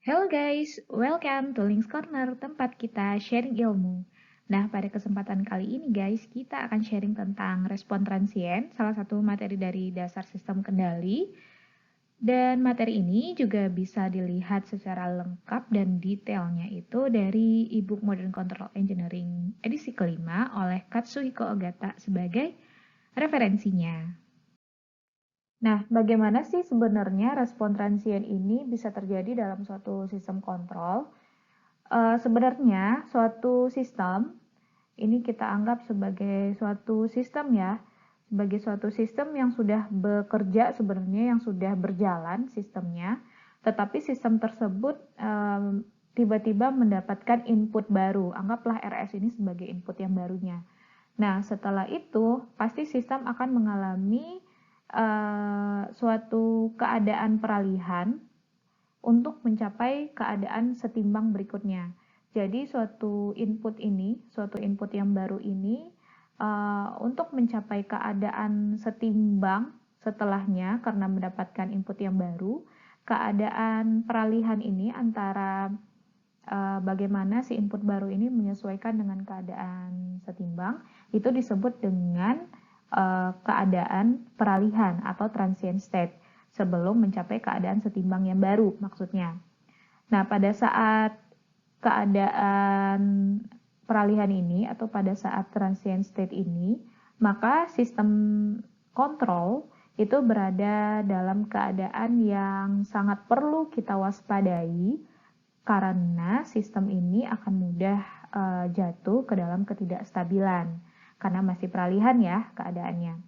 Hello guys, welcome to Links Corner, tempat kita sharing ilmu. Nah, pada kesempatan kali ini guys, kita akan sharing tentang respon transien, salah satu materi dari dasar sistem kendali. Dan materi ini juga bisa dilihat secara lengkap dan detailnya itu dari e-book Modern Control Engineering edisi kelima oleh Katsuhiko Ogata sebagai referensinya. Nah, bagaimana sih sebenarnya respon transien ini bisa terjadi dalam suatu sistem kontrol? Sebenarnya suatu sistem ini kita anggap sebagai suatu sistem ya, sebagai suatu sistem yang sudah bekerja sebenarnya, yang sudah berjalan sistemnya, tetapi sistem tersebut tiba-tiba mendapatkan input baru. Anggaplah RS ini sebagai input yang barunya. Nah, setelah itu pasti sistem akan mengalami suatu keadaan peralihan untuk mencapai keadaan setimbang berikutnya. Jadi suatu input yang baru ini untuk mencapai keadaan setimbang setelahnya karena mendapatkan input yang baru, keadaan peralihan ini antara bagaimana si input baru ini menyesuaikan dengan keadaan setimbang, itu disebut dengan keadaan peralihan atau transient state sebelum mencapai keadaan setimbang yang baru maksudnya. Nah, pada saat keadaan peralihan ini atau pada saat transient state ini, maka sistem kontrol itu berada dalam keadaan yang sangat perlu kita waspadai karena sistem ini akan mudah jatuh ke dalam ketidakstabilan karena masih peralihan ya keadaannya.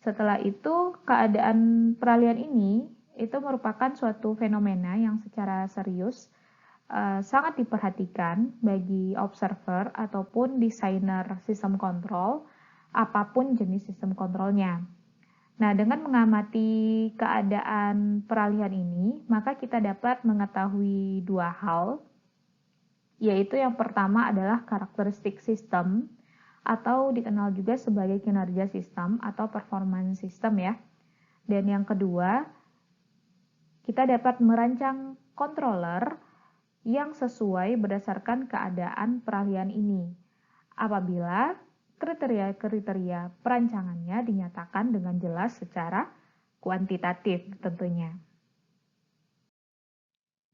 Setelah itu, keadaan peralihan ini itu merupakan suatu fenomena yang secara serius sangat diperhatikan bagi observer ataupun desainer sistem kontrol, apapun jenis sistem kontrolnya. Nah, dengan mengamati keadaan peralihan ini, maka kita dapat mengetahui dua hal, yaitu yang pertama adalah karakteristik sistem, atau dikenal juga sebagai kinerja sistem atau performance sistem ya. Dan yang kedua, kita dapat merancang controller yang sesuai berdasarkan keadaan peralihan ini. Apabila kriteria-kriteria perancangannya dinyatakan dengan jelas secara kuantitatif tentunya.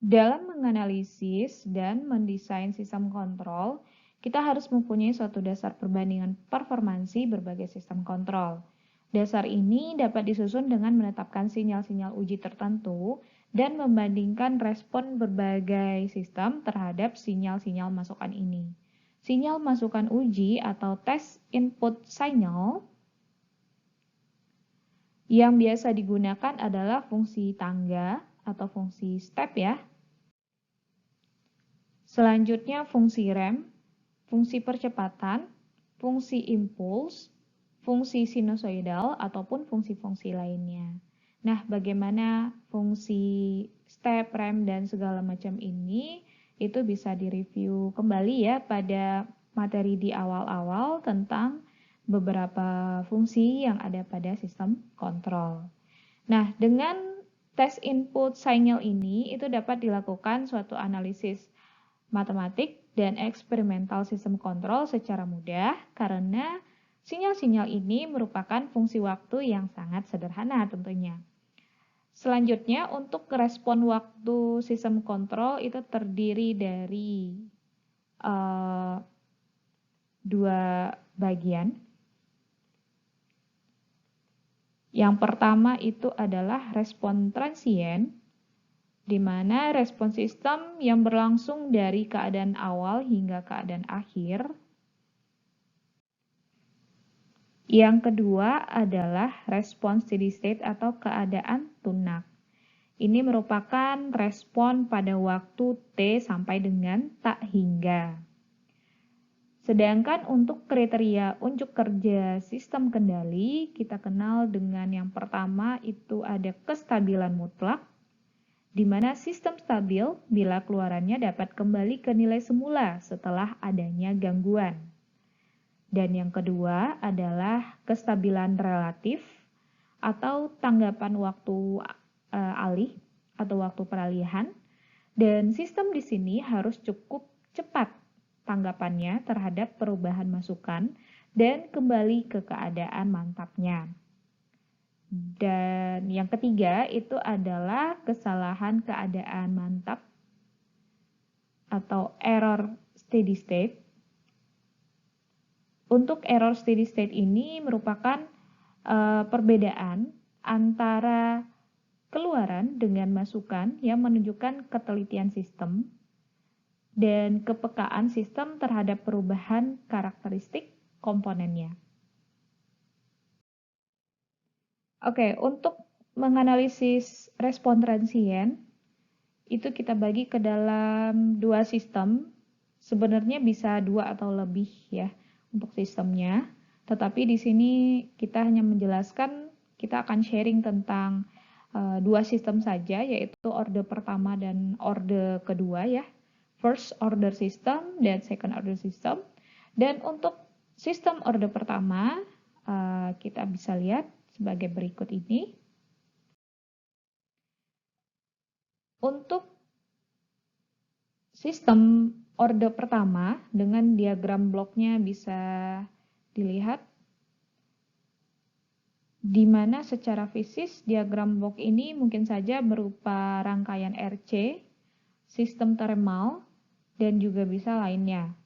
Dalam menganalisis dan mendesain sistem kontrol, kita harus mempunyai suatu dasar perbandingan performansi berbagai sistem kontrol. Dasar ini dapat disusun dengan menetapkan sinyal-sinyal uji tertentu dan membandingkan respon berbagai sistem terhadap sinyal-sinyal masukan ini. Sinyal masukan uji atau test input signal yang biasa digunakan adalah fungsi tangga atau fungsi step ya. Selanjutnya fungsi rem, fungsi percepatan, fungsi impuls, fungsi sinusoidal, ataupun fungsi-fungsi lainnya. Nah, bagaimana fungsi step, rem, dan segala macam ini, itu bisa direview kembali ya pada materi di awal-awal tentang beberapa fungsi yang ada pada sistem kontrol. Nah, dengan tes input signal ini, itu dapat dilakukan suatu analisis matematik dan eksperimental sistem kontrol secara mudah karena sinyal-sinyal ini merupakan fungsi waktu yang sangat sederhana tentunya. Selanjutnya untuk respon waktu sistem kontrol itu terdiri dari dua bagian. Yang pertama itu adalah respon transien, di mana respon sistem yang berlangsung dari keadaan awal hingga keadaan akhir. Yang kedua adalah respon steady state atau keadaan tunak. Ini merupakan respon pada waktu T sampai dengan tak hingga. Sedangkan untuk kriteria unjuk kerja sistem kendali, kita kenal dengan yang pertama itu ada kestabilan mutlak, di mana sistem stabil bila keluarannya dapat kembali ke nilai semula setelah adanya gangguan. Dan yang kedua adalah kestabilan relatif atau tanggapan waktu alih atau waktu peralihan, Dan sistem di sini harus cukup cepat tanggapannya terhadap perubahan masukan dan kembali ke keadaan mantapnya. Dan yang ketiga itu adalah kesalahan keadaan mantap atau error steady state. Untuk error steady state ini merupakan perbedaan antara keluaran dengan masukan yang menunjukkan ketelitian sistem dan kepekaan sistem terhadap perubahan karakteristik komponennya. Oke, untuk menganalisis respon transien, itu kita bagi ke dalam dua sistem. Sebenarnya bisa dua atau lebih ya untuk sistemnya. Tetapi di sini kita hanya menjelaskan, kita akan sharing tentang dua sistem saja, yaitu orde pertama dan orde kedua ya. First order system dan second order system. Dan untuk sistem orde pertama, kita bisa lihat sebagai berikut ini. Untuk sistem orde pertama dengan diagram bloknya bisa dilihat, di mana secara fisik diagram blok ini mungkin saja berupa rangkaian RC, sistem termal, dan juga bisa lainnya.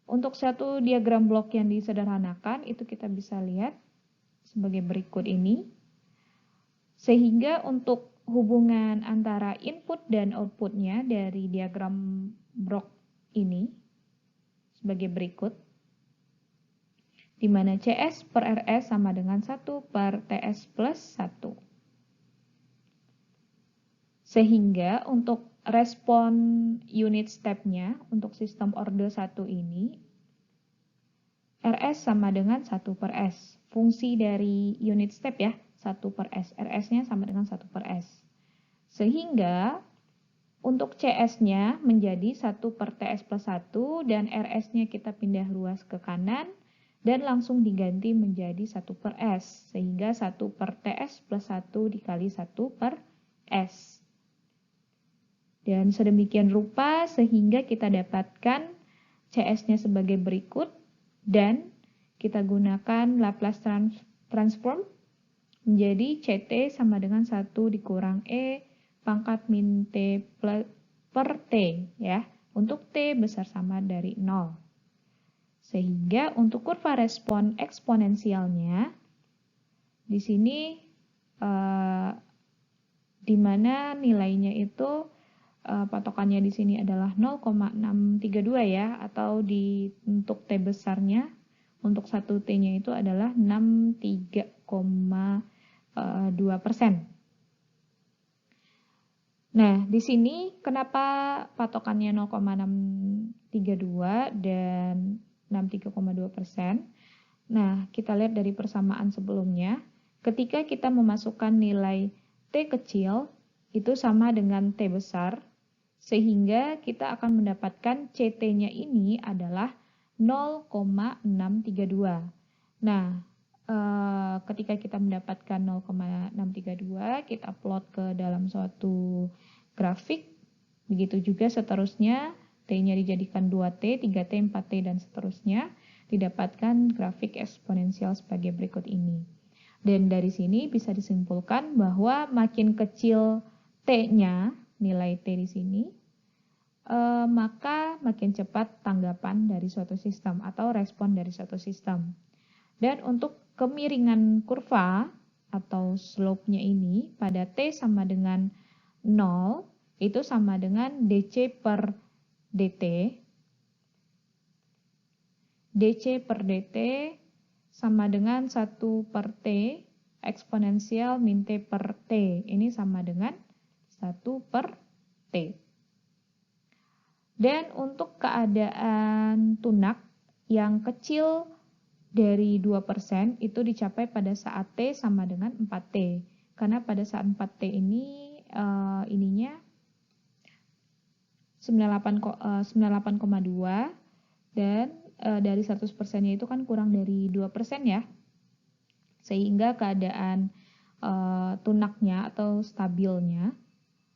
Untuk satu diagram blok yang disederhanakan itu kita bisa lihat sebagai berikut ini. Sehingga untuk hubungan antara input dan outputnya dari diagram blok ini sebagai berikut, di mana CS per RS sama dengan 1 per TS plus 1. Sehingga untuk respon unit step-nya untuk sistem orde 1 ini, RS sama dengan 1 per S. Fungsi dari unit step ya, 1 per S. RS-nya sama dengan 1 per S. Sehingga untuk CS-nya menjadi 1 per TS plus 1 dan RS-nya kita pindah luas ke kanan dan langsung diganti menjadi 1 per S. Sehingga 1 per TS plus 1 dikali 1 per S. Dan sedemikian rupa sehingga kita dapatkan CS-nya sebagai berikut dan kita gunakan Laplace transform menjadi CT sama dengan 1 dikurang E pangkat min T per T ya, untuk T besar sama dari 0. Sehingga untuk kurva respon eksponensialnya di sini di mana nilainya itu patokannya di sini adalah 0,632 ya, atau untuk T besarnya untuk 1 T-nya itu adalah 63,2%. Nah, di sini kenapa patokannya 0,632 dan 63,2%? Nah, kita lihat dari persamaan sebelumnya. Ketika kita memasukkan nilai T kecil, itu sama dengan T besar, sehingga kita akan mendapatkan CT-nya ini adalah 0,632. Nah, ketika kita mendapatkan 0,632, kita plot ke dalam suatu grafik. Begitu juga seterusnya, T-nya dijadikan 2T, 3T, 4T, dan seterusnya. Didapatkan grafik eksponensial sebagai berikut ini. Dan dari sini bisa disimpulkan bahwa makin kecil T-nya, nilai T di sini, maka makin cepat tanggapan dari suatu sistem atau respon dari suatu sistem. Dan untuk kemiringan kurva atau slope-nya ini pada T sama dengan 0, itu sama dengan DC per DT. DC per DT sama dengan 1 per T eksponensial min T per T. Ini sama dengan 1 per T. Dan untuk keadaan tunak yang kecil dari 2% itu dicapai pada saat T sama dengan 4T. Karena pada saat 4T ini ininya 98,2 dan dari 100%-nya itu kan kurang dari 2% ya. Sehingga keadaan tunaknya atau stabilnya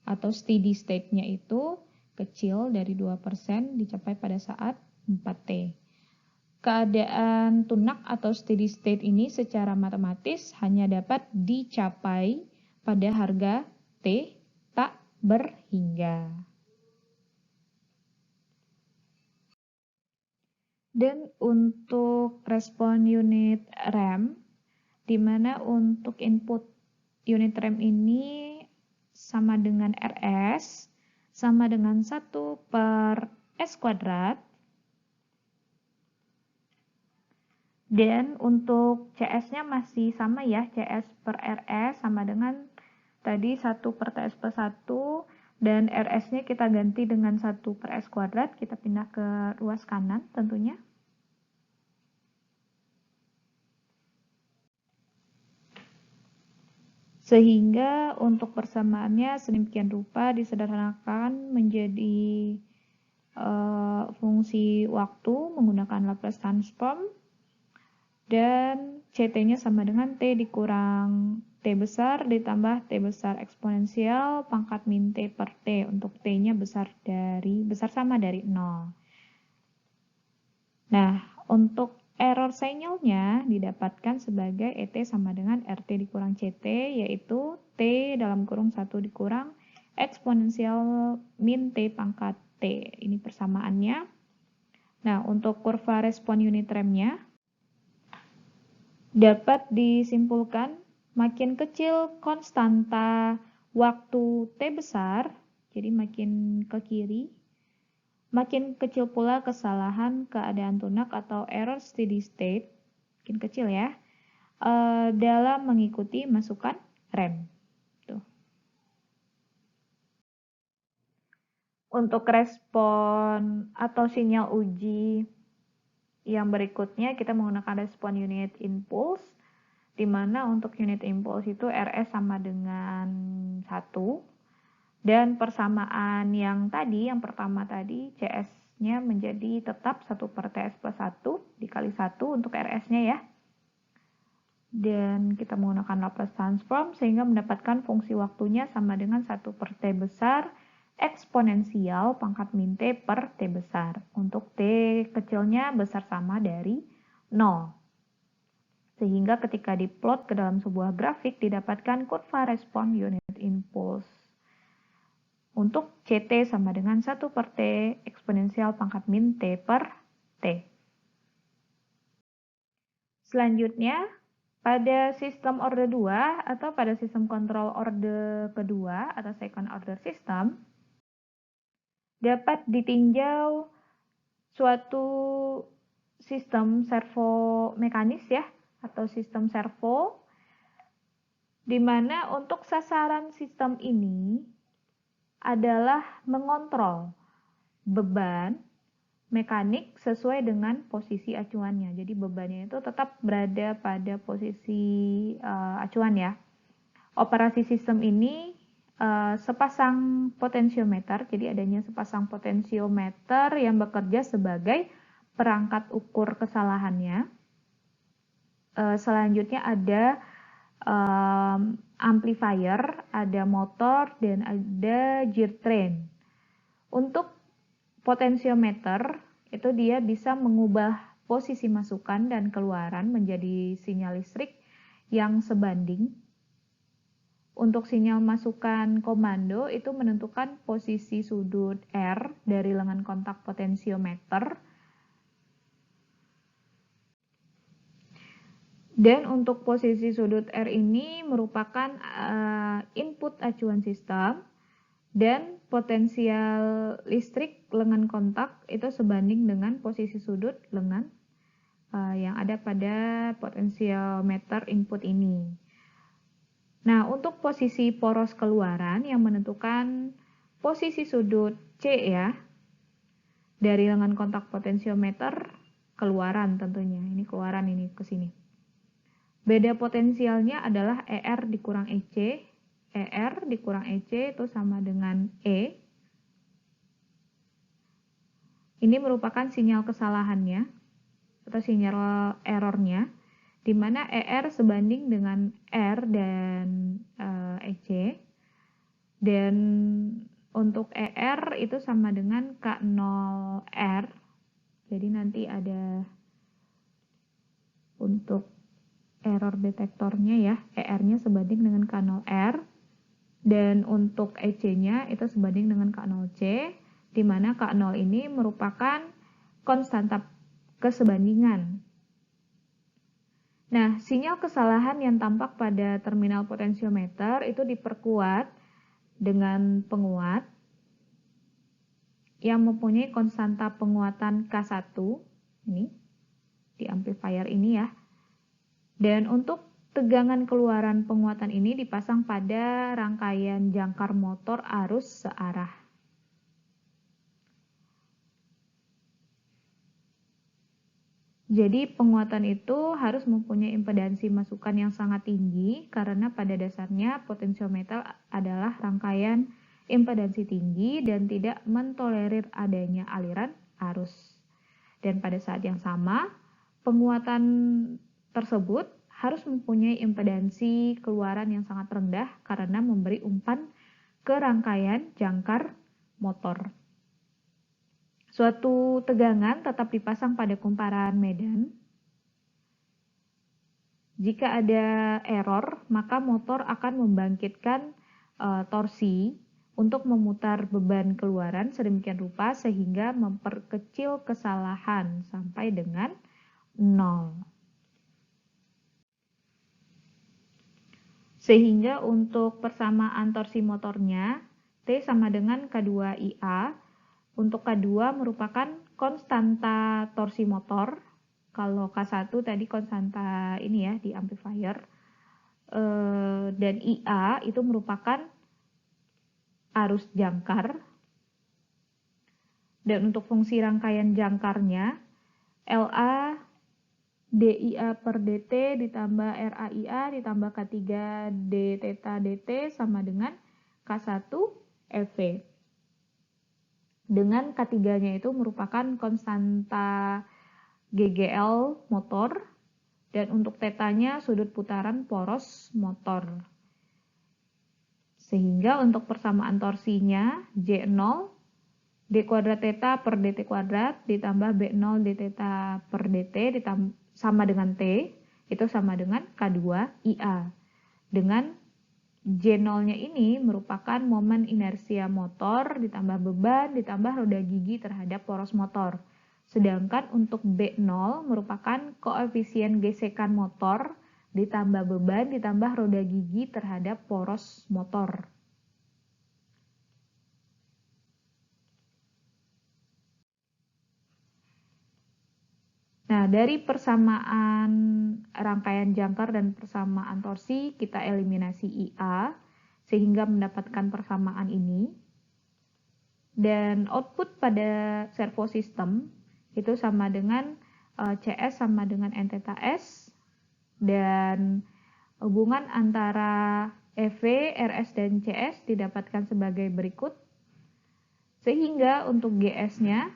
atau steady state-nya itu kecil dari 2% dicapai pada saat 4T. Keadaan tunak atau steady state ini secara matematis hanya dapat dicapai pada harga T tak berhingga. Dan untuk respon unit rem, di mana untuk input unit rem ini sama dengan RS, sama dengan 1/S². Dan untuk CS-nya masih sama ya, CS per RS sama dengan tadi 1/TS+1, dan RS-nya kita ganti dengan 1/S², kita pindah ke ruas kanan tentunya. Sehingga untuk persamaannya sedemikian rupa disederhanakan menjadi fungsi waktu menggunakan Laplace transform, dan CT-nya sama dengan T dikurang T besar ditambah T besar eksponensial pangkat min T per T, untuk T-nya besar sama dari 0. Nah, untuk error signal-nya didapatkan sebagai ET sama dengan RT dikurang CT, yaitu T dalam kurung 1 dikurang eksponensial min T pangkat T. Ini persamaannya. Nah, untuk kurva respon unit remnya dapat disimpulkan makin kecil konstanta waktu T besar, jadi makin ke kiri, makin kecil pula kesalahan keadaan tunak atau error steady state, makin kecil ya, dalam mengikuti masukan rem. Tuh. Untuk respon atau sinyal uji yang berikutnya kita menggunakan respon unit impulse, di mana untuk unit impulse itu RS sama dengan 1. Dan persamaan yang pertama tadi, CS-nya menjadi tetap 1/TS+1 dikali 1 untuk RS-nya ya. Dan kita menggunakan Laplace transform sehingga mendapatkan fungsi waktunya sama dengan 1/T besar eksponensial pangkat min T per T besar. Untuk T kecilnya besar sama dari 0. Sehingga ketika diplot ke dalam sebuah grafik didapatkan kurva respon unit impulse. Untuk CT sama dengan 1/T eksponensial pangkat min T per T. Selanjutnya, pada sistem orde 2 atau pada sistem kontrol orde kedua atau second order system, dapat ditinjau suatu sistem servo mekanis ya, atau sistem servo, di mana untuk sasaran sistem ini adalah mengontrol beban mekanik sesuai dengan posisi acuannya. Jadi bebannya itu tetap berada pada posisi acuan ya. Operasi sistem ini sepasang potensiometer, jadi adanya sepasang potensiometer yang bekerja sebagai perangkat ukur kesalahannya. Selanjutnya ada amplifier, ada motor, dan ada gear train. Untuk potensiometer, itu dia bisa mengubah posisi masukan dan keluaran menjadi sinyal listrik yang sebanding. Untuk sinyal masukan komando, itu menentukan posisi sudut R dari lengan kontak potensiometer. Dan untuk posisi sudut R ini merupakan input acuan sistem, dan potensial listrik lengan kontak itu sebanding dengan posisi sudut lengan yang ada pada potensiometer input ini. Nah, untuk posisi poros keluaran yang menentukan posisi sudut C ya, dari lengan kontak potensiometer keluaran tentunya, ini keluaran ini ke sini. Beda potensialnya adalah ER dikurang EC. ER dikurang EC itu sama dengan E. Ini merupakan sinyal kesalahannya atau sinyal errornya, di mana ER sebanding dengan R dan EC. Dan untuk ER itu sama dengan K0R. Jadi nanti ada untuk error detektornya ya, ER-nya sebanding dengan K0R. Dan untuk EC-nya itu sebanding dengan K0C, di mana K0 ini merupakan konstanta kesebandingan. Nah, sinyal kesalahan yang tampak pada terminal potensiometer itu diperkuat dengan penguat yang mempunyai konstanta penguatan K1, ini di amplifier ini ya. Dan untuk tegangan keluaran penguatan ini dipasang pada rangkaian jangkar motor arus searah. Jadi penguatan itu harus mempunyai impedansi masukan yang sangat tinggi karena pada dasarnya potensiometer adalah rangkaian impedansi tinggi dan tidak mentolerir adanya aliran arus. Dan pada saat yang sama, penguatan tersebut harus mempunyai impedansi keluaran yang sangat rendah karena memberi umpan ke rangkaian jangkar motor. Suatu tegangan tetap dipasang pada kumparan medan. Jika ada error, maka motor akan membangkitkan torsi untuk memutar beban keluaran sedemikian rupa sehingga memperkecil kesalahan sampai dengan 0. Sehingga untuk persamaan torsi motornya, T sama dengan K2IA. Untuk K2 merupakan konstanta torsi motor. Kalau K1 tadi konstanta ini ya di amplifier. Dan IA itu merupakan arus jangkar. Dan untuk fungsi rangkaian jangkarnya, LA DIA per DT ditambah RAIA ditambah K3 D theta DT sama dengan K1 EV. Dengan K3-nya itu merupakan konstanta GGL motor dan untuk tetanya sudut putaran poros motor. Sehingga untuk persamaan torsinya J0 D kuadrat theta per DT kuadrat ditambah B0 D theta per DT sama dengan T, itu sama dengan K2 IA. Dengan J0-nya ini merupakan momen inersia motor ditambah beban ditambah roda gigi terhadap poros motor. Sedangkan untuk B0 merupakan koefisien gesekan motor ditambah beban ditambah roda gigi terhadap poros motor. Nah, dari persamaan rangkaian jangkar dan persamaan torsi, kita eliminasi IA, sehingga mendapatkan persamaan ini. Dan output pada servo system, itu sama dengan CS sama dengan N theta S, dan hubungan antara EV, RS, dan CS didapatkan sebagai berikut. Sehingga untuk GS-nya,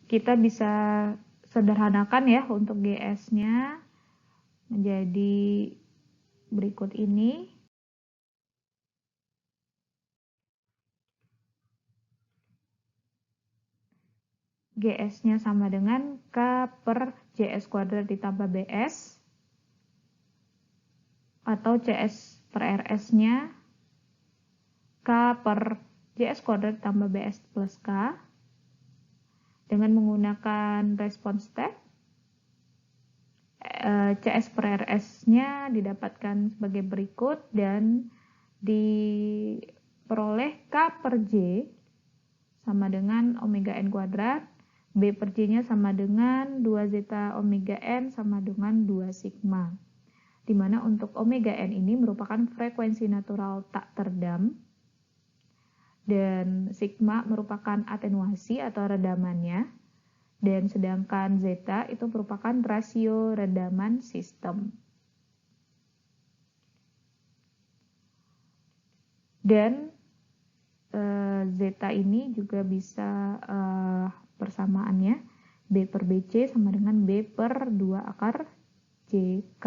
kita bisa sederhanakan ya untuk GS-nya menjadi berikut ini. GS-nya sama dengan K per JS kuadrat ditambah BS atau CS per RS-nya K per JS kuadrat ditambah BS plus K dengan menggunakan respons step. CS per RS-nya didapatkan sebagai berikut dan diperoleh K per J sama dengan omega N kuadrat, B per J-nya sama dengan 2 zeta omega N sama dengan 2 sigma. Di mana untuk omega N ini merupakan frekuensi natural tak teredam dan sigma merupakan atenuasi atau redamannya. Dan sedangkan zeta itu merupakan rasio redaman sistem. Dan zeta ini juga bisa persamaannya B per BC sama dengan B per 2 akar JK.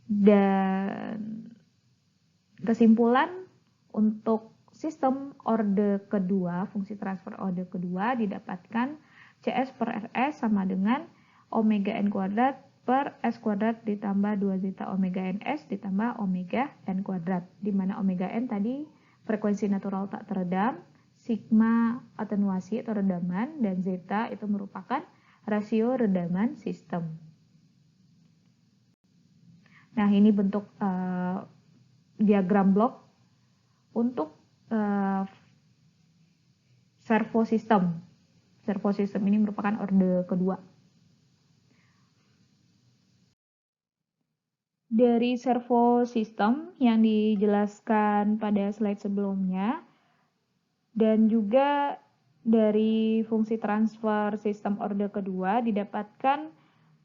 Dan kesimpulan untuk sistem orde kedua, fungsi transfer orde kedua didapatkan CS per RS sama dengan omega n kuadrat per S kuadrat ditambah 2 zeta omega NS ditambah omega N kuadrat, di mana omega N tadi frekuensi natural tak teredam, sigma atenuasi atau redaman, dan zeta itu merupakan rasio redaman sistem. Nah, ini bentuk diagram blok untuk servo system. Servo system ini merupakan orde kedua. Dari servo system yang dijelaskan pada slide sebelumnya, dan juga dari fungsi transfer sistem orde kedua didapatkan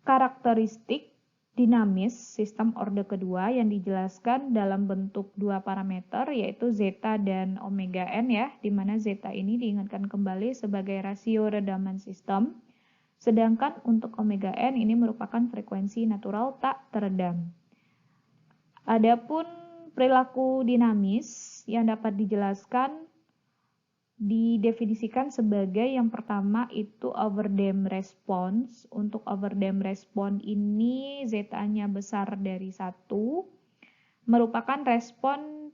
karakteristik dinamis sistem orde kedua yang dijelaskan dalam bentuk dua parameter, yaitu zeta dan omega n ya, di mana zeta ini diingatkan kembali sebagai rasio redaman sistem, sedangkan untuk omega n ini merupakan frekuensi natural tak teredam. Adapun perilaku dinamis yang dapat dijelaskan didefinisikan sebagai yang pertama itu overdamped response. Untuk overdamped response ini zeta-nya besar dari 1, merupakan respon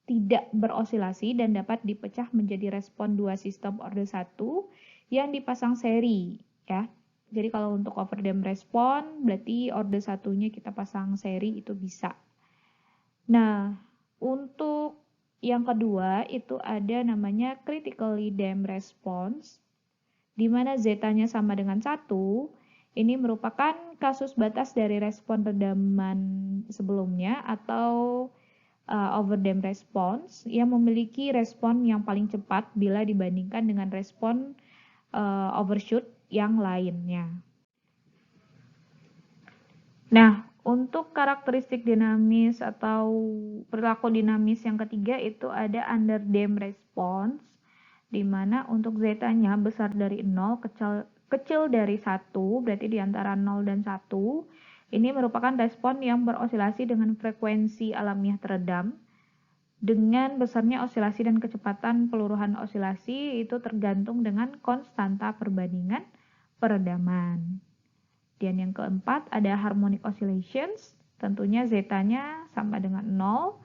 tidak berosilasi dan dapat dipecah menjadi respon dua sistem orde 1 yang dipasang seri ya. Jadi kalau untuk overdamped response berarti orde 1-nya kita pasang seri, itu bisa. Nah, untuk yang kedua itu ada namanya critically damped response, di mana zeta-nya sama dengan 1. Ini merupakan kasus batas dari respon redaman sebelumnya atau overdamped response yang memiliki respon yang paling cepat bila dibandingkan dengan respon overshoot yang lainnya. Nah, untuk karakteristik dinamis atau perilaku dinamis yang ketiga itu ada underdamped response, di mana untuk zeta-nya besar dari 0, kecil dari 1, berarti di antara 0 dan 1. Ini merupakan respon yang berosilasi dengan frekuensi alamiah teredam. Dengan besarnya osilasi dan kecepatan peluruhan osilasi itu tergantung dengan konstanta perbandingan peredaman. Dan yang keempat ada harmonic oscillations, tentunya zeta-nya sama dengan 0.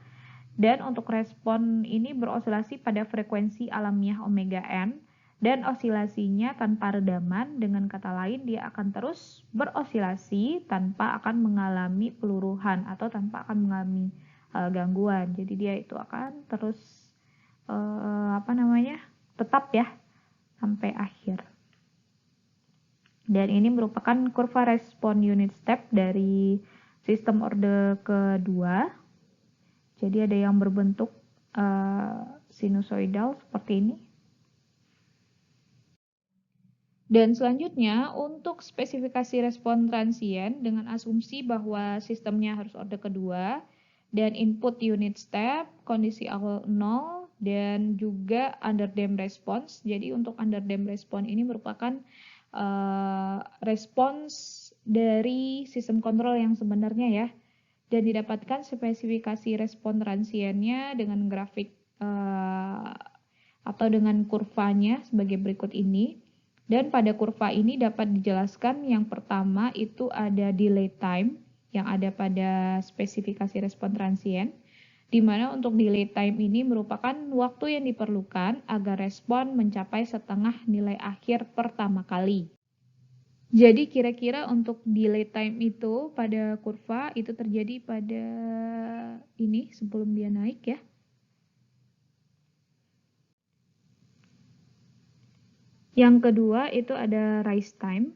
Dan untuk respon ini berosilasi pada frekuensi alamiah omega n, dan osilasinya tanpa redaman, dengan kata lain dia akan terus berosilasi tanpa akan mengalami peluruhan atau tanpa akan mengalami gangguan. Jadi dia itu akan terus tetap ya sampai akhir. Dan ini merupakan kurva respon unit step dari sistem orde kedua. Jadi ada yang berbentuk sinusoidal seperti ini. Dan selanjutnya untuk spesifikasi respon transien dengan asumsi bahwa sistemnya harus orde kedua dan input unit step, kondisi awal 0, dan juga underdamped response. Jadi untuk underdamped response ini merupakan respons dari sistem kontrol yang sebenarnya ya, dan didapatkan spesifikasi respon transiennya dengan grafik atau dengan kurvanya sebagai berikut ini. Dan pada kurva ini dapat dijelaskan yang pertama itu ada delay time yang ada pada spesifikasi respon transien, di mana untuk delay time ini merupakan waktu yang diperlukan agar respon mencapai setengah nilai akhir pertama kali. Jadi kira-kira untuk delay time itu pada kurva itu terjadi pada ini sebelum dia naik ya. Yang kedua itu ada rise time.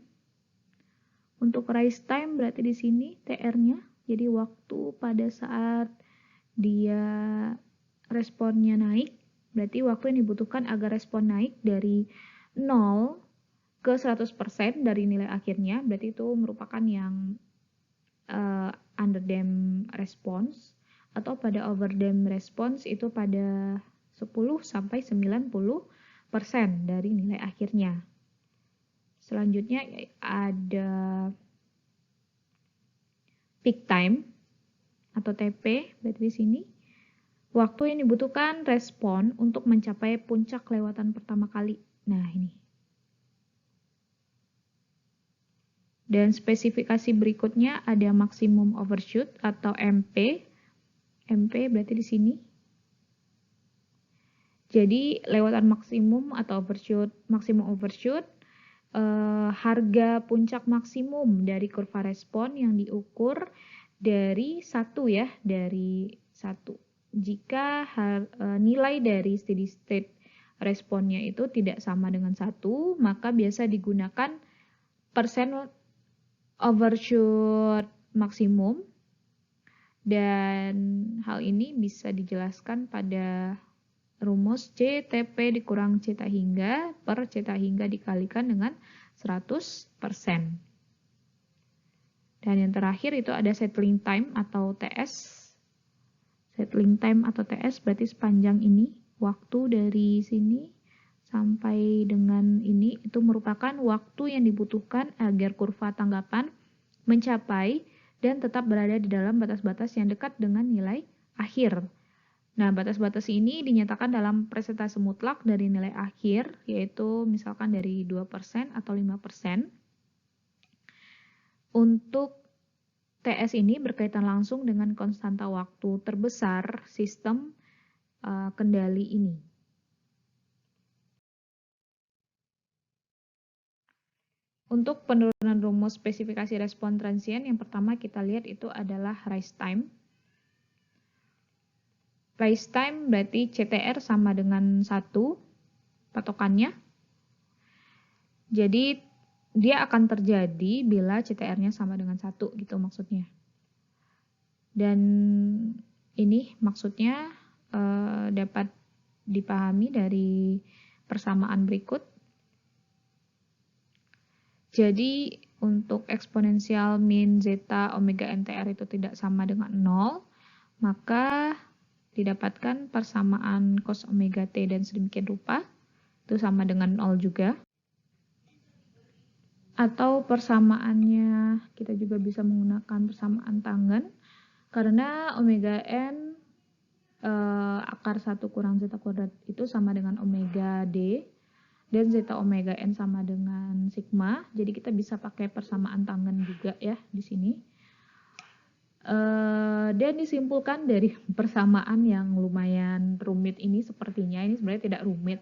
Untuk rise time berarti di sini TR-nya, jadi waktu pada saat dia responnya naik, berarti waktu yang dibutuhkan agar respon naik dari 0 ke 100% dari nilai akhirnya, berarti itu merupakan yang underdamped response, atau pada overdamped response itu pada 10-90% dari nilai akhirnya. Selanjutnya ada peak time. atau TP, berarti di sini. Waktu yang dibutuhkan respon untuk mencapai puncak kelewatan pertama kali. Nah, ini. Dan spesifikasi berikutnya ada maksimum overshoot atau MP. MP berarti di sini. Jadi, lewatan maksimum atau maksimum overshoot, harga puncak maksimum dari kurva respon yang diukur dari 1 ya, dari 1. Jika nilai dari steady state responnya itu tidak sama dengan 1, maka biasa digunakan persen overshoot maksimum, dan hal ini bisa dijelaskan pada rumus CTP dikurang C tak hingga per C tak hingga dikalikan dengan 100%. Dan yang terakhir itu ada settling time atau TS. Settling time atau TS berarti sepanjang ini, waktu dari sini sampai dengan ini, itu merupakan waktu yang dibutuhkan agar kurva tanggapan mencapai dan tetap berada di dalam batas-batas yang dekat dengan nilai akhir. Nah, batas-batas ini dinyatakan dalam persentase mutlak dari nilai akhir, yaitu misalkan dari 2% atau 5%. Untuk TS ini berkaitan langsung dengan konstanta waktu terbesar sistem kendali ini. Untuk penurunan rumus spesifikasi respon transient, yang pertama kita lihat itu adalah rise time. Rise time berarti CTR sama dengan 1 patokannya. Jadi dia akan terjadi bila CTR-nya sama dengan 1 gitu maksudnya. Dan ini maksudnya dapat dipahami dari persamaan berikut. Jadi untuk eksponensial min zeta omega NTR itu tidak sama dengan 0, maka didapatkan persamaan cos omega T dan sedemikian rupa, itu sama dengan 0 juga. Atau persamaannya kita juga bisa menggunakan persamaan tangen, karena omega n akar 1 kurang zeta kuadrat itu sama dengan omega D, dan zeta omega n sama dengan sigma, jadi kita bisa pakai persamaan tangen juga ya di sini. Dan disimpulkan dari persamaan yang lumayan rumit ini, sepertinya ini sebenarnya tidak rumit,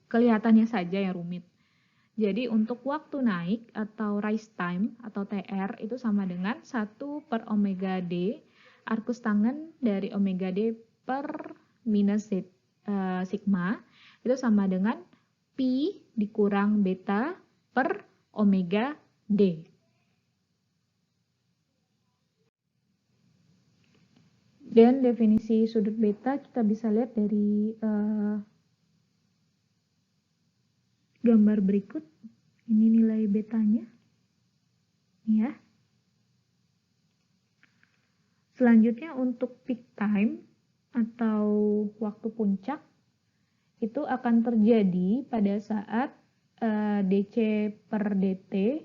kelihatannya saja yang rumit. Jadi untuk waktu naik atau rise time atau TR itu sama dengan 1 per omega D arcus tangen dari omega D per minus sigma, itu sama dengan pi dikurang beta per omega D. Dan definisi sudut beta kita bisa lihat dari gambar berikut. Ini nilai betanya ya. Selanjutnya untuk peak time atau waktu puncak itu akan terjadi pada saat DC per DT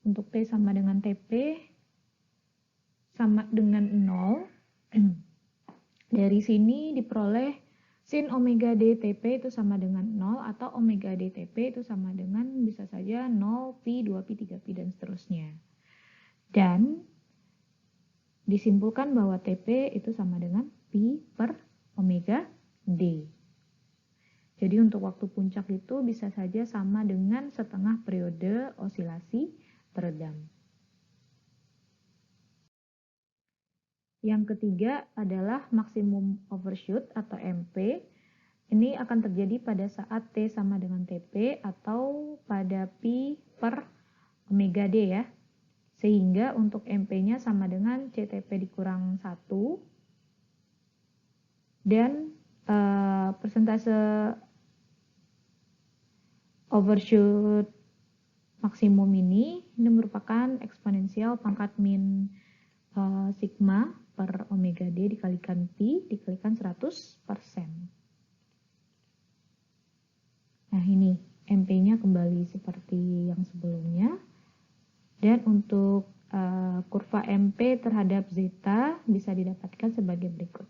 untuk T sama dengan TP sama dengan 0. Dari sini diperoleh sin omega D TP itu sama dengan 0, atau omega D TP itu sama dengan bisa saja 0, pi, 2pi, 3pi, dan seterusnya. Dan disimpulkan bahwa TP itu sama dengan pi per omega D. Jadi untuk waktu puncak itu bisa saja sama dengan setengah periode osilasi teredam. Yang ketiga adalah maksimum overshoot atau MP. Ini akan terjadi pada saat T sama dengan TP atau pada pi per omega D ya. Sehingga untuk MP-nya sama dengan CTP dikurang 1. Dan persentase overshoot maksimum ini merupakan eksponensial pangkat min sigma per omega D dikalikan pi dikalikan 100%. Nah ini MP-nya kembali seperti yang sebelumnya. Dan untuk kurva MP terhadap zeta bisa didapatkan sebagai berikut.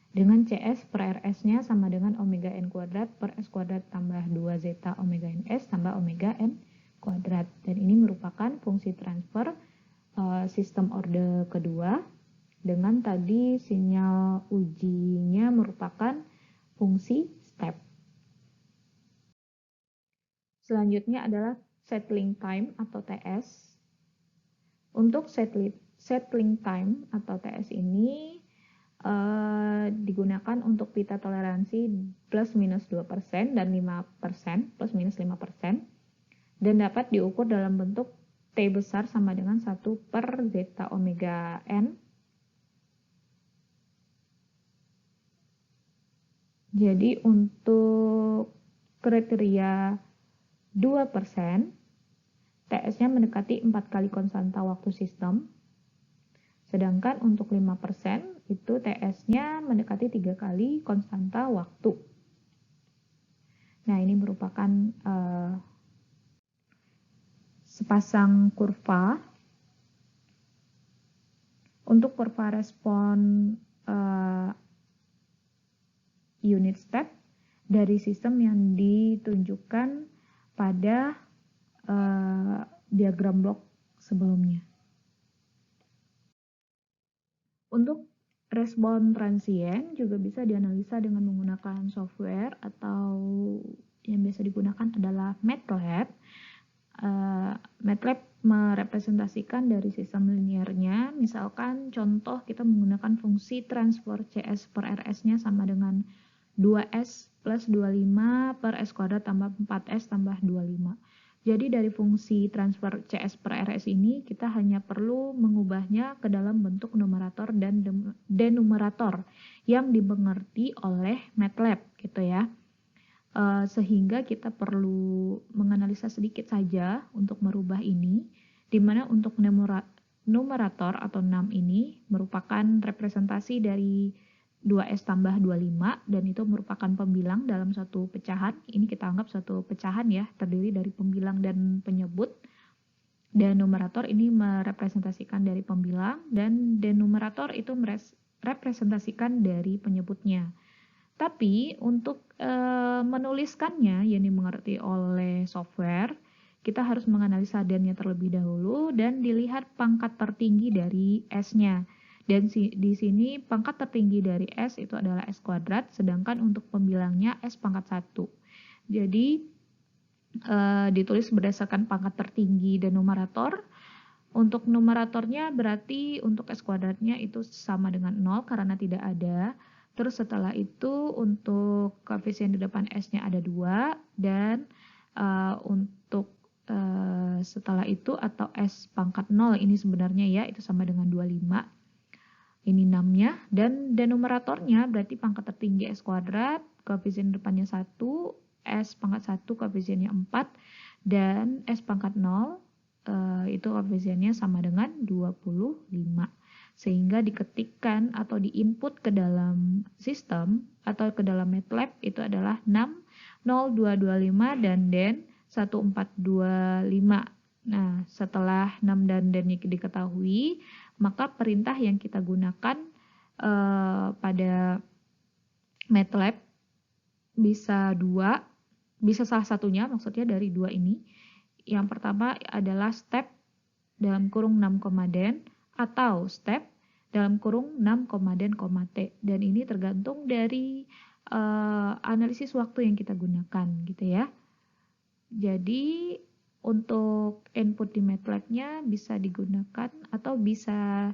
Dengan CS per RS-nya sama dengan omega n kuadrat per S kuadrat tambah 2 zeta omega NS tambah omega n kuadrat. Dan ini merupakan fungsi transfer sistem orde kedua dengan tadi sinyal ujinya merupakan fungsi step. Selanjutnya adalah settling time atau TS. Untuk settling time atau TS ini digunakan untuk pita toleransi plus minus 2% dan 5%, plus minus 5%, dan dapat diukur dalam bentuk T besar sama dengan 1 per zeta omega n. Jadi untuk kriteria 2%, TS-nya mendekati 4 kali konstanta waktu sistem. Sedangkan untuk 5% itu TS-nya mendekati 3 kali konstanta waktu. Nah, ini merupakan sepasang kurva. Untuk kurva respon unit step dari sistem yang ditunjukkan pada diagram blok sebelumnya. Untuk respon transien juga bisa dianalisa dengan menggunakan software atau yang biasa digunakan adalah MATLAB. MATLAB merepresentasikan dari sistem linearnya, misalkan contoh kita menggunakan fungsi transfer CS per RS-nya sama dengan 2S plus 25 per S kuadrat tambah 4S tambah 25. Jadi dari fungsi transfer CS per RS ini kita hanya perlu mengubahnya ke dalam bentuk numerator dan denumerator yang dimengerti oleh MATLAB gitu ya. Sehingga kita perlu menganalisa sedikit saja untuk merubah ini, di mana untuk numerator atau 6 ini merupakan representasi dari 2S tambah 25 dan itu merupakan pembilang dalam suatu pecahan. Ini kita anggap suatu pecahan ya, terdiri dari pembilang dan penyebut. Dan numerator ini merepresentasikan dari pembilang dan denumerator itu merepresentasikan dari penyebutnya. Tapi untuk menuliskannya yang dimengerti oleh software, kita harus menganalisa dennya terlebih dahulu dan dilihat pangkat tertinggi dari S-nya. Dan di sini pangkat tertinggi dari S itu adalah S kuadrat, sedangkan untuk pembilangnya S pangkat 1. Jadi ditulis berdasarkan pangkat tertinggi dan numerator. Untuk numeratornya berarti untuk S kuadratnya itu sama dengan 0 karena tidak ada. Terus setelah itu untuk koefisien di depan S-nya ada 2 dan untuk setelah itu atau S pangkat 0 ini sebenarnya ya itu sama dengan 25. Ini 6-nya dan denumeratornya berarti pangkat tertinggi S kuadrat, koefisien depannya 1, S pangkat 1 koefisiennya 4 dan S pangkat 0 itu koefisiennya sama dengan 25. Sehingga diketikkan atau diinput ke dalam sistem atau ke dalam MATLAB itu adalah 6, 0, 2, 25 dan den 1425. Nah, setelah 6 dan den diketahui, maka perintah yang kita gunakan pada MATLAB bisa salah satunya, maksudnya dari 2 ini. Yang pertama adalah step dalam kurung 6, den atau step dalam kurung 6, den, t. Dan ini tergantung dari analisis waktu yang kita gunakan gitu ya. Jadi untuk input di MATLAB-nya bisa digunakan atau bisa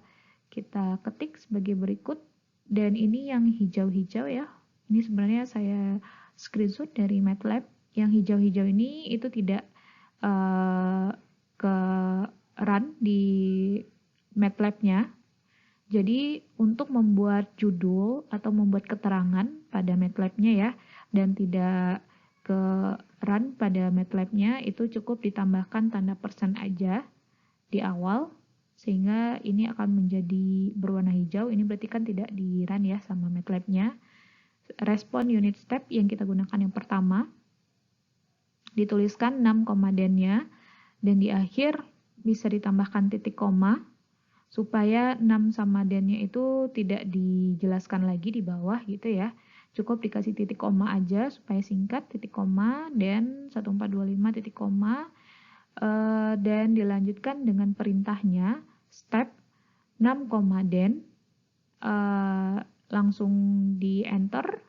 kita ketik sebagai berikut. Dan ini yang hijau-hijau ya. Ini sebenarnya saya screenshot dari MATLAB. Yang hijau-hijau ini itu tidak ke run di MATLAB-nya. Jadi untuk membuat judul atau membuat keterangan pada MATLAB-nya ya dan tidak ke run pada MATLAB-nya itu cukup ditambahkan tanda persen aja di awal sehingga ini akan menjadi berwarna hijau. Ini berarti kan tidak di run ya sama MATLAB-nya. Respon unit step yang kita gunakan yang pertama dituliskan 6, den-nya, dan di akhir bisa ditambahkan titik koma, supaya 6 sama den-nya itu tidak dijelaskan lagi di bawah gitu ya. Cukup dikasih titik koma aja supaya singkat, titik koma, dan 1425 titik koma, dan dilanjutkan dengan perintahnya, step 6, den, langsung di enter.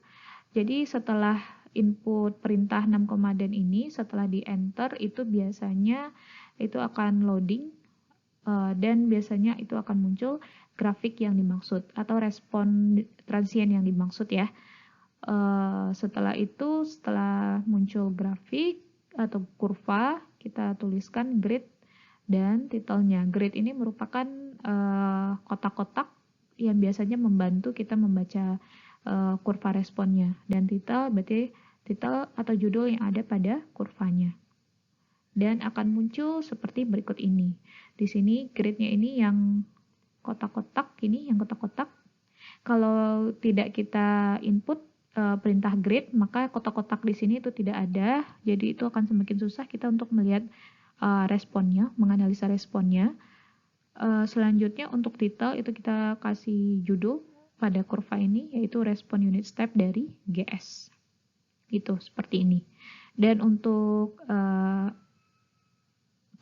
Jadi setelah input perintah 6, den ini, setelah di enter itu biasanya itu akan loading, dan biasanya itu akan muncul grafik yang dimaksud atau respon transient yang dimaksud ya. Setelah itu, setelah muncul grafik atau kurva, kita tuliskan grid dan titelnya. Grid ini merupakan kotak-kotak yang biasanya membantu kita membaca kurva responnya, dan titel berarti titel atau judul yang ada pada kurvanya. Dan akan muncul seperti berikut ini. Di sini gridnya ini yang kotak-kotak, ini yang kotak-kotak. Kalau tidak kita input perintah grid, maka kotak-kotak di sini itu tidak ada, jadi itu akan semakin susah kita untuk melihat responnya, menganalisa responnya. Selanjutnya untuk titel itu kita kasih judul pada kurva ini, yaitu respon unit step dari GS. Itu seperti ini. Dan untuk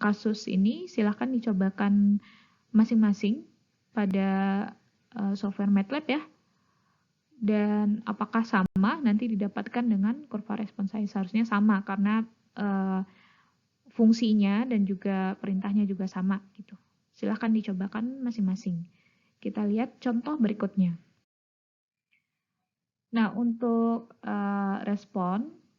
kasus ini silahkan dicobakan masing-masing pada software MATLAB ya. Dan apakah sama nanti didapatkan dengan kurva respon saya? Seharusnya sama karena fungsinya dan juga perintahnya juga sama gitu. Silahkan dicobakan masing-masing. Kita lihat contoh berikutnya. Nah, untuk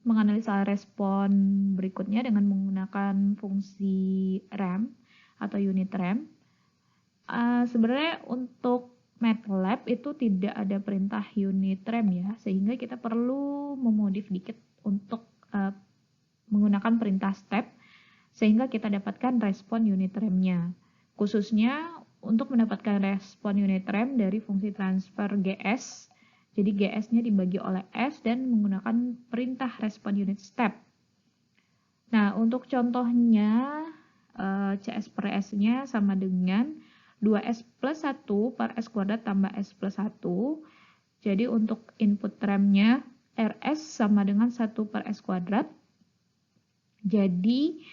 menganalisa respon berikutnya dengan menggunakan fungsi RAM atau unit RAM, sebenarnya untuk MATLAB itu tidak ada perintah unit RAM ya, sehingga kita perlu memodif dikit untuk menggunakan perintah step, sehingga kita dapatkan respon unit RAM-nya. Khususnya untuk mendapatkan respon unit RAM dari fungsi transfer GS, jadi GS-nya dibagi oleh S dan menggunakan perintah respon unit step. Nah, untuk contohnya, CS per S-nya sama dengan 2S plus 1 per S kuadrat tambah S plus 1. Jadi untuk input RAM-nya RS sama dengan 1 per S kuadrat. Jadi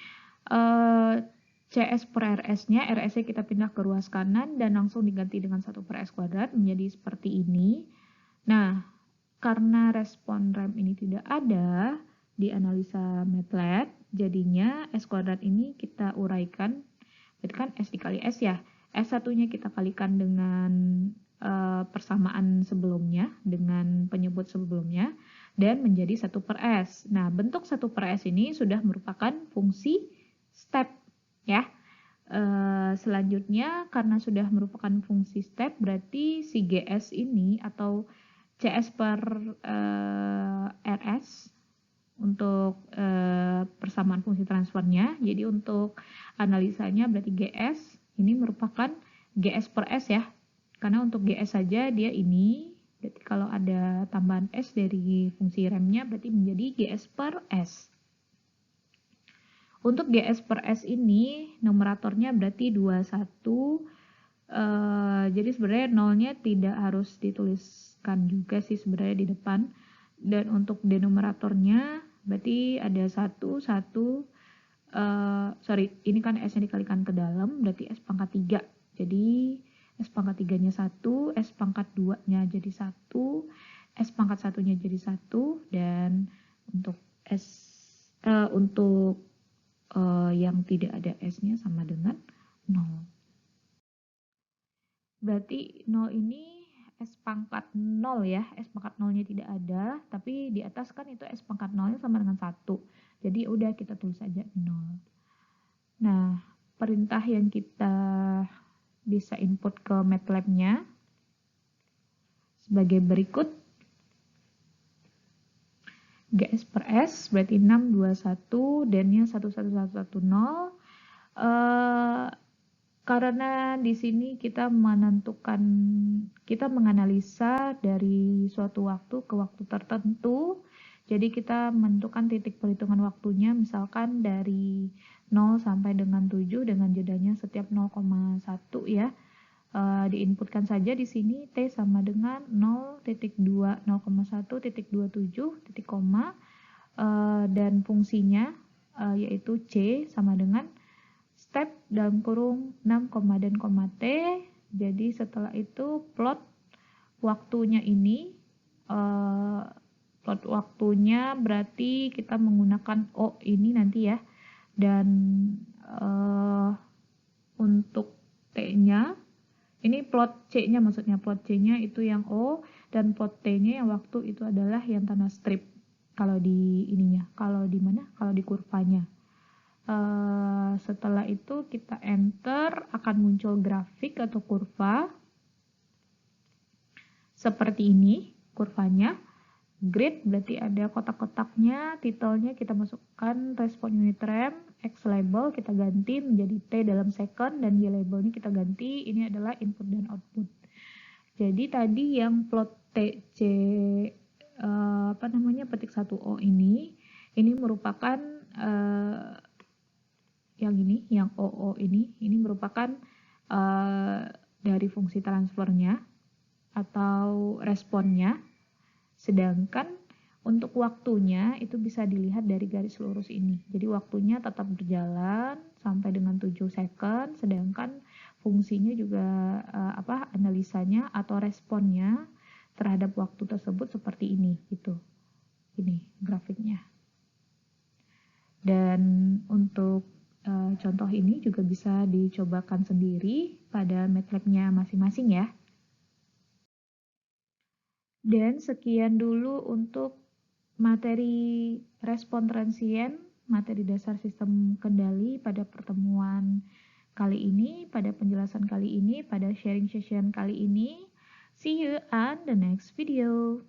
CS per RS-nya, RS-nya kita pindah ke ruas kanan dan langsung diganti dengan 1 per S kuadrat menjadi seperti ini. Nah, karena respon RAM ini tidak ada di analisa MATLAB, jadinya S kuadrat ini kita uraikan, berarti kan S dikali S ya. S1-nya kita kalikan dengan persamaan sebelumnya, dengan penyebut sebelumnya, dan menjadi 1 per S. Nah, bentuk 1 per S ini sudah merupakan fungsi step ya. Selanjutnya, karena sudah merupakan fungsi step, berarti si GS ini atau CS per RS untuk persamaan fungsi transfernya. Jadi untuk analisanya berarti GS ini merupakan GS per S ya. Karena untuk GS saja dia ini, berarti kalau ada tambahan S dari fungsi RAM-nya berarti menjadi GS per S. Untuk GS per S ini numeratornya berarti 21. Jadi sebenarnya nolnya tidak harus dituliskan juga sih sebenarnya di depan. Dan untuk denumeratornya berarti ada 1, ini kan S-nya dikalikan ke dalam, berarti S pangkat 3. Jadi S pangkat 3-nya 1, S pangkat 2-nya jadi 1, S pangkat 1-nya jadi 1, dan untuk yang tidak ada S-nya sama dengan 0. Berarti 0 ini S pangkat 0 ya, S pangkat 0-nya tidak ada, tapi di atas kan itu S pangkat 0-nya sama dengan 1. Jadi udah kita tulis aja 0. Nah, perintah yang kita bisa input ke MATLAB-nya sebagai berikut. GS per S berarti 621, den-nya 11110. Karena di sini kita menganalisa dari suatu waktu ke waktu tertentu, Jadi kita menentukan titik perhitungan waktunya misalkan dari 0 sampai dengan 7 dengan jedanya setiap 0,1 ya. Diinputkan saja di sini T sama dengan 0,2, 0,1,27 titik koma, dan fungsinya yaitu C sama dengan step dalam kurung 6, dan koma T. Jadi setelah itu plot waktunya ini, plot waktunya berarti kita menggunakan O ini nanti ya, dan untuk T-nya ini plot C-nya, maksudnya plot C-nya itu yang O, dan plot T-nya yang waktu itu adalah yang tanda strip kalau di ininya. Kalau di mana? Kalau di kurvanya. Setelah itu kita enter, akan muncul grafik atau kurva seperti ini kurvanya. Grid berarti ada kotak-kotaknya, titelnya kita masukkan respon unit rem, X label kita ganti menjadi T dalam second, dan Y labelnya kita ganti, ini adalah input dan output. Jadi tadi yang plot TC petik 1O ini merupakan yang ini, yang OO ini merupakan dari fungsi transfernya atau responnya. Sedangkan untuk waktunya itu bisa dilihat dari garis lurus ini. Jadi waktunya tetap berjalan sampai dengan 7 second, sedangkan fungsinya juga analisanya atau responnya terhadap waktu tersebut seperti ini gitu. Ini grafiknya. Dan untuk contoh ini juga bisa dicobakan sendiri pada MATLAB-nya masing-masing ya. Dan sekian dulu untuk materi respon transien, materi dasar sistem kendali pada pertemuan kali ini, pada penjelasan kali ini, pada sharing session kali ini. See you on the next video.